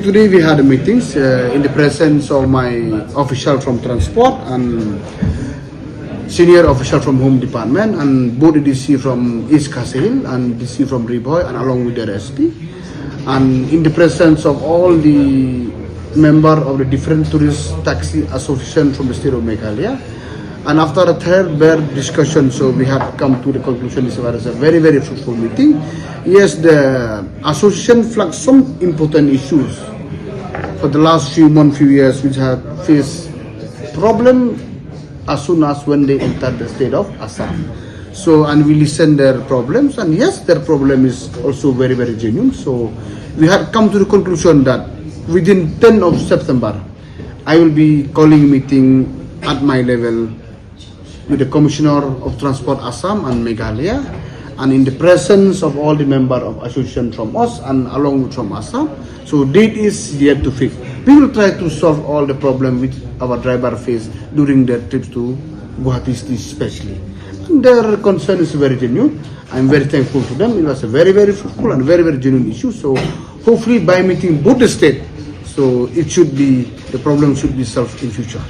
today we had meetings in the presence of my official from transport and senior official from Home Department, and both the DC from East Kasihil and DC from Riboy, and along with their SP, and in the presence of all the member of the different tourist taxi association from the state of Meghalaya. And after a third discussion, so we have come to the conclusion this was a very, very fruitful meeting. Yes, the association flagged some important issues for the last few months, few years, which have faced problem as soon as when they entered the state of Assam. So, and we listened their problems, and yes, their problem is also very, very genuine. So, we had come to the conclusion that within 10 of September, I will be calling a meeting at my level with the Commissioner of Transport Assam and Meghalaya, and in the presence of all the members of association from us and along with from Assam. So date is yet to fix. We will try to solve all the problem which our driver face during their trips to Guwahati especially. And their concern is very genuine. I'm very thankful to them. It was a very, very fruitful and very, very genuine issue. So hopefully by meeting both the state, so it should be, the problem should be solved in future.